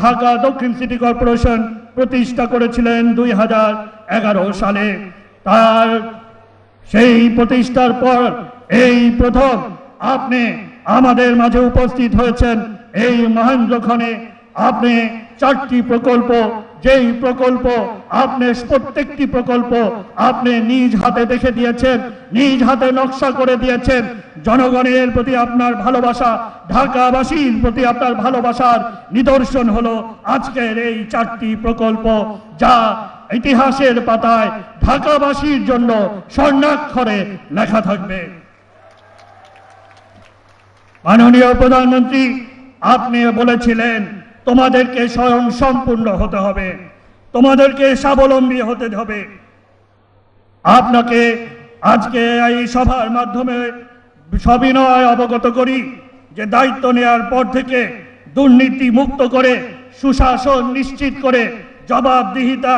ঢাকা দক্ষিণ city corporation প্রতিষ্ঠা করেছিলেন 2011 সালে। তার সেই প্রতিষ্ঠার পর এই প্রথম আপনি আমাদের মাঝে উপস্থিত হয়েছেন এই মহেন্দ্রক্ষণে। আপনি 4টি প্রকল্প, যেই প্রকল্প আপনি প্রত্যেকটি প্রকল্প আপনি নিজ হাতে দেখে দিয়েছেন, নিজ হাতে নকশা করে দিয়েছেন। জনগণের প্রতি আপনার ভালোবাসা, ঢাকাবাসীর প্রতি আপনার ভালোবাসার নিদর্শন হলো আজকের এই 4টি প্রকল্প, যা ইতিহাসের পাতায় ঢাকাবাসীর জন্য স্বর্ণাক্ষরে লেখা থাকবে। মাননীয় প্রধানমন্ত্রী, আপনি বলেছিলেন তোমাদেরকে স্বয়ং সম্পূর্ণ হতে হবে, তোমাদেরকে স্বাবলম্বী হতে হবে। আপনাকে আজকে এই সভার মাধ্যমে সবিনয় অবগত করি যে দায়িত্ব নেওয়ার পর থেকে দুর্নীতি মুক্ত করে, সুশাসন নিশ্চিত করে, জবাবদিহিতা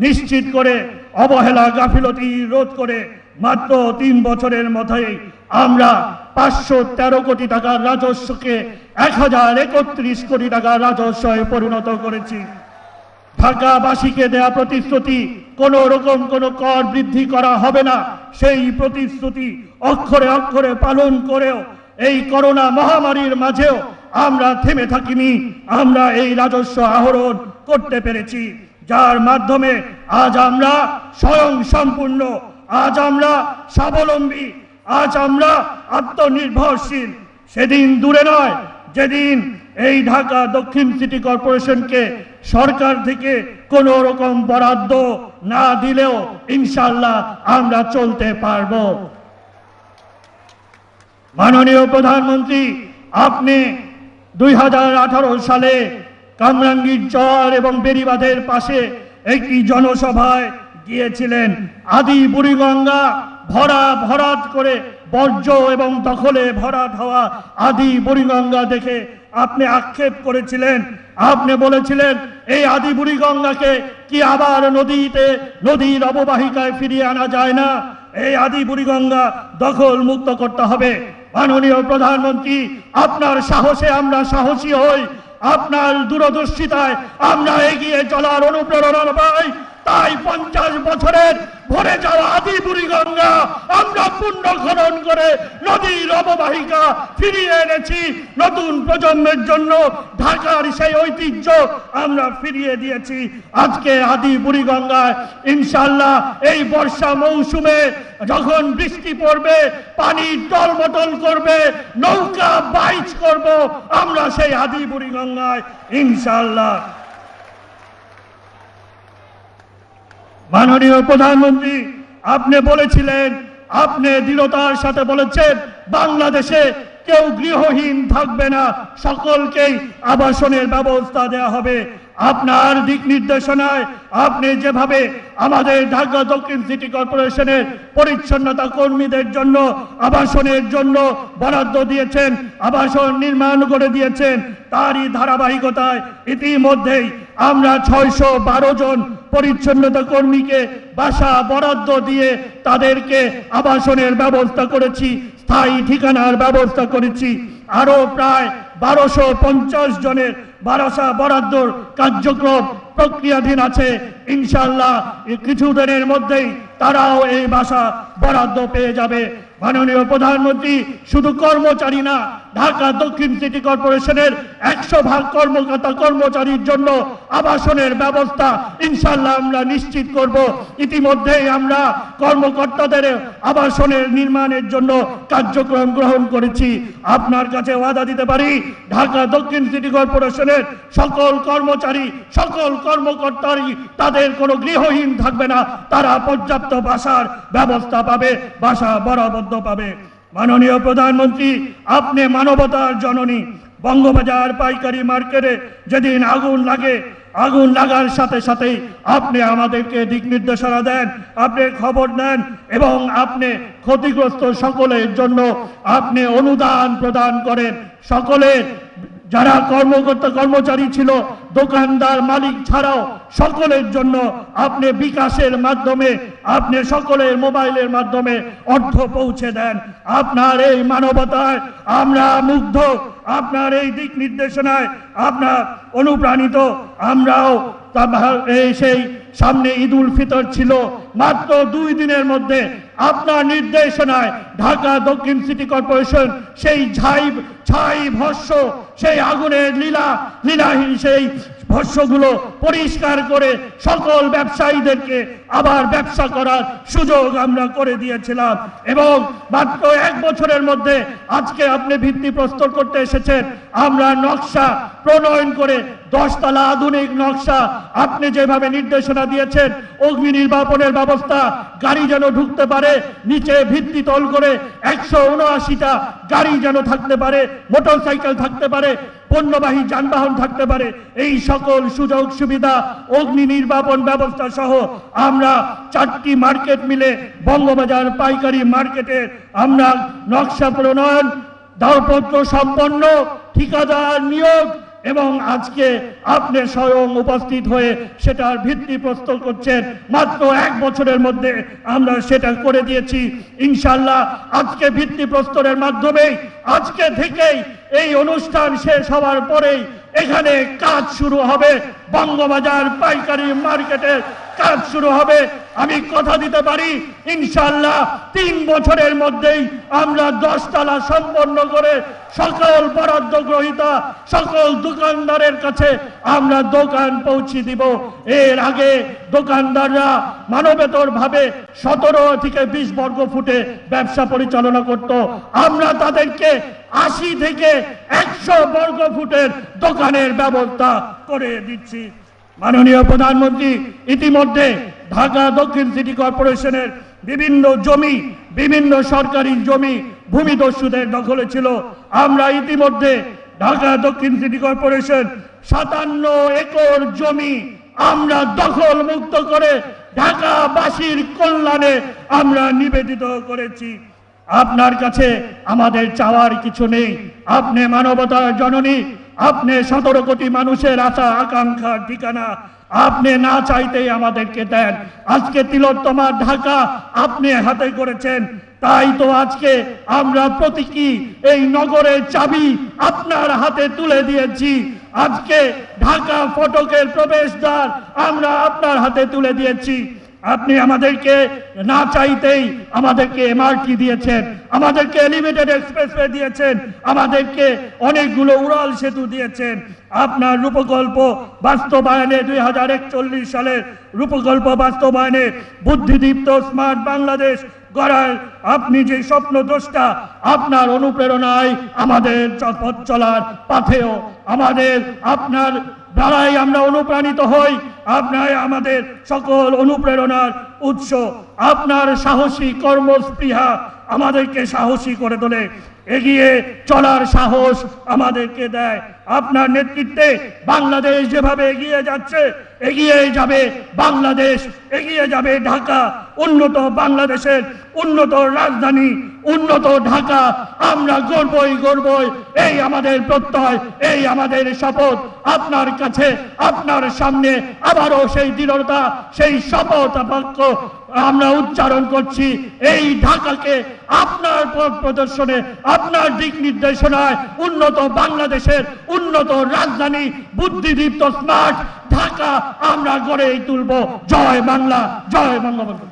নিশ্চিত করে, অবহেলা গাফিলতি রোধ করে মাত্র 3 বছরের মধ্যেই আমরা 513 কোটি টাকার রাজস্বকে 1031 কোটি টাকার রাজস্বে পরিণত করেছি। ঢাকাবাসীকে দেয়া প্রতিশ্রুতি কোন রকম কোনো কর বৃদ্ধি করা হবে না, সেই প্রতিশ্রুতি অক্ষরে অক্ষরে পালন করেও এই করোনা মহামারীর মাঝেও আমরা থেমে থাকিনি। আমরা এই রাজস্ব আহরণ করতে পেরেছি, যার মাধ্যমে আজ আমরা স্বয়ং সম্পূর্ণ, আজ আমরা স্বাবলম্বী, আজ আমরা আত্মনির্ভরশীল। সেদিন দূরে নয় যেদিন এই ঢাকা দক্ষিণ সিটি কর্পোরেশনকে সরকার থেকে কোন রকম বরাদ্দ না দিলেও ইনশাআল্লাহ আমরা চলতে পারব। মাননীয় প্রধানমন্ত্রী, আপনি 2018 সালে কামরাঙ্গীর চর এবং বেড়িবাঁধের পাশে একটি জনসভায় গিয়েছিলেন। আদি বুড়িগঙ্গা ভরাট করে বর্জ্য এবং দখলে ভরাট হওয়া আদি বুড়িগঙ্গা দেখে আপনি আক্ষেপ করেছিলেন। আপনি বলেছিলেন এই আদি বুড়িগঙ্গাকে কি আবার নদীর অববাহিকায় ফিরিয়ে আনা যায় না? এই আদি বুড়িগঙ্গা দখল মুক্ত করতে হবে। মাননীয় প্রধানমন্ত্রী, আপনার সাহসে আমরা সাহসী হই, আপনার দূরদর্শিতায় আমরা এগিয়ে চলার অনুপ্রেরণা পাই। তাই 50 বছরের ভরে যাওয়া আদি বুড়িগঙ্গা আমরা পুনর্খনন করে নদীর অববাহিকা ফিরিয়ে এনেছি। নতুন প্রজন্মের জন্য ঢাকার সেই ঐতিহ্য আমরা ফিরিয়ে দিয়েছি। আজকে আদি বুড়িগঙ্গায় ইনশাআল্লাহ এই বর্ষা মৌসুমে যখন বৃষ্টি পড়বে, পানি টলমটল করবে, নৌকা বাইচ করব আমরা সেই আদি বুড়িগঙ্গায় ইনশাআল্লাহ। মাননীয় প্রধানমন্ত্রী, আপনি বলেছিলেন, আপনি দৃঢ়তার সাথে বলেছেন বাংলাদেশে কেউ গৃহহীন থাকবে না, সকলকেই আবাসনের ব্যবস্থা দেওয়া হবে। আপনার দিক নির্দেশনায় আপনি যেভাবে আমাদের ঢাকা দক্ষিণ সিটি কর্পোরেশনের পরিচ্ছন্নতা কর্মীদের জন্য আবাসনের জন্য বরাদ্দ দিয়েছেন, আবাসন নির্মাণ করে দিয়েছেন, তারই ধারাবাহিকতায় ইতিমধ্যেই আমরা 612 জন পরিচ্ছন্নতা কর্মীকে বাসা বরাদ্দ দিয়ে তাদেরকে আবাসনের ব্যবস্থা করেছি, স্থায়ী ঠিকানার ব্যবস্থা করেছি। আরো প্রায় 1250 জনের বাসা বরাদ্দর কার্যক্রম প্রক্রিয়াধীন আছে। ইনশাআল্লাহ কিছুদিনের মধ্যেই তারাও এই বাসা বরাদ্দ পেয়ে যাবে। মাননীয় প্রধানমন্ত্রী, শুধু কর্মচারী না, ঢাকা দক্ষিণ সিটি কর্পোরেশনের 100% কর্মচারীর জন্য আবাসনের ব্যবস্থা ইনশাআল্লাহ আমরা নিশ্চিত করব। ইতিমধ্যেই আমরা কর্মকর্তাদের আবাসনের নির্মাণের জন্য কার্যক্রম গ্রহণ করেছি। আপনার কাছে ওয়াদা দিতে পারি, ঢাকা দক্ষিণ সিটি কর্পোরেশনের সকল কর্মচারী, সকল কর্মকর্তারই তাদের কোনো গৃহহীন থাকবে না, তারা পর্যাপ্ত বাসার ব্যবস্থা পাবে, বাসা বরাদ্দ পাবে। মাননীয় প্রধানমন্ত্রী, আপনি মানবতার জননী। বঙ্গবাজার পাইকারি মার্কেটে যেদিন আগুন লাগে, আগুন লাগার সাথে সাথেই আপনি আমাদেরকে দিক নির্দেশনা দেন, আপনি খবর নেন এবং আপনি ক্ষতিগ্রস্ত সকলের জন্য আপনি অনুদান প্রদান করেন। সকলের যারা কর্মকর্তা কর্মচারী ছিল, দোকানদার মালিক ছাড়াও সকলের জন্য আপনি বিকাশের মাধ্যমে, আপনি সকলের মোবাইলের মাধ্যমে অর্থ পৌঁছে দেন। আপনার এই মানবতায় আমরা মুগ্ধ, আপনার এই দিক নির্দেশনায় আমরা অনুপ্রাণিত। আমরাও সেই সামনে ঈদ উল ফিতর ছিল, মাত্র 2 দিনের মধ্যে আপনার নির্দেশনায় ঢাকা দক্ষিণ সিটি কর্পোরেশন সেই ছাই ভস্য, সেই আগুনের লীলাহীন সেই ভস্যগুলো পরিষ্কার করে সকল ব্যবসায়ীদেরকে আবার ব্যবসা করার সুযোগ আমরা করে দিয়েছিলাম। এবং মাত্র 1 বছরের মধ্যে আজকে আপনি ভিত্তি প্রস্তর করতে এসেছেন। আমরা নকশা প্রণয়ন করে 10 তলা আধুনিক নকশা আপনি যেভাবে নির্দেশনা দিয়েছেন, অগ্নি নির্বাপনের ব্যবস্থা, গাড়ি যেন ঢুকতে পারে, নিচে ভিত্তি তল করে 179টা গাড়ি যেন থাকতে পারে, মোটরসাইকেল থাকতে পারে, পণ্যবাহী যানবাহন থাকতে পারে, এই সকল সুযোগ সুবিধা অগ্নি নির্বাপন ব্যবস্থা সহ আমরা 4টি মার্কেট মিলে বঙ্গবাজার পাইকারি মার্কেটে আমরা নকশা প্রণয়ন, দরপত্র সম্পন্ন, ঠিকাদার নিয়োগ এবং আজকে আপনি স্বয়ং উপস্থিত হয়ে সেটার ভিত্তি প্রস্তর করছেন। মাত্র 1 বছরের মধ্যে আমরা সেটা করে দিয়েছি। ইনশাআল্লাহ আজকে ভিত্তি প্রস্তরের মাধ্যমে আজকে থেকেই এই অনুষ্ঠান শেষ হওয়ার পরেই এখানে কাজ শুরু হবে, বঙ্গবাজার পাইকারি মার্কেটের কাজ শুরু হবে। আমি কথা দিতে পারি ইনশাআল্লাহ 3 বছরের মধ্যেই আমরা 10 তলা সম্পন্ন করে সকল বরাদ্দ গ্রহীতা সকল দোকানদারের কাছে আমরা দোকান পৌঁছে দিব। এর আগে দোকানদাররা মানবেতর ভাবে 17 থেকে 20 বর্গ ফুটে ব্যবসা পরিচালনা করত। আমরা তাদেরকে 80 থেকে 100 বর্গ ফুটের দোকানের ব্যবস্থা করে দিচ্ছি। মাননীয় প্রধানমন্ত্রী, ইতিমধ্যে ঢাকা দক্ষিণ সিটি কর্পোরেশনের বিভিন্ন জমি, বিভিন্ন সরকারি জমি ভূমিদস্যুদের দখলে ছিল। আমরা ইতিমধ্যে ঢাকা দক্ষিণ সিটি কর্পোরেশন 57 একর জমি আমরা দখল মুক্ত করে ঢাকাবাসীর কল্যাণে আমরা নিবেদিত করেছি। আপনার কাছে আমাদের চাওয়ার কিছু নেই। আপনি মানবতার জননী, আপনি 17 কোটি মানুষের আশা আকাঙ্ক্ষার ঠিকানা। আপনি না চাইতেই আমাদেরকে দেন। আজকে তিলোত্তমা ঢাকা আপনি হাতে করেছেন, তাই তো আজকে আমরা প্রতীকী এই নগরের চাবি আপনার হাতে তুলে দিয়েছি। আজকে ঢাকা ফটকের প্রবেশদ্বার আমরা আপনার হাতে তুলে দিয়েছি। আপনি আমাদেরকে না চাইতেই আমাদেরকে এমআরটি দিয়েছেন, আমাদেরকে এলিভেটেড এক্সপ্রেসওয়ে দিয়েছেন, আমাদেরকে অনেকগুলো উড়াল সেতু দিয়েছেন। আপনার রূপকল্প বাস্তবায়নে 2041 সালের রূপকল্প বাস্তবায়নে বুদ্ধিদীপ্ত স্মার্ট বাংলাদেশ গড়ার আপনি যে স্বপ্নদ্রষ্টা, আপনার অনুপ্রেরণায় আমাদের পথ চলার পাথেও আমাদের আপনার দ্বারাই আমরা অনুপ্রাণিত হই। আপনার আমাদের সকল অনুপ্রেরণার উৎস। আপনার সাহসী কর্মস্পৃহা আমাদেরকে সাহসী করে তোলে, এগিয়ে চলার সাহস আমাদেরকে দেয়। আপনার নেতৃত্বে বাংলাদেশ যেভাবে এগিয়ে যাচ্ছে, এগিয়ে যাবে বাংলাদেশ, এগিয়ে যাবে ঢাকা। উন্নত বাংলাদেশের উন্নত রাজধানী, উন্নত ঢাকা আমরা গর্বই। এই আমাদের প্রত্যয়, এই আমাদের শপথ। আপনার কাছে, আপনার সামনে আবারও সেই দৃঢ়তা, সেই শপথ বাক্য আমরা উচ্চারণ করছি। এই ঢাকাকে আপনার পথ প্রদর্শনে, আপনার দিক নির্দেশনায় উন্নত বাংলাদেশের উন্নত রাজধানী, বুদ্ধিদীপ্ত স্মার্ট ঢাকা আমরা গড়ে তুলব। জয় বাংলা, জয় বঙ্গবন্ধু।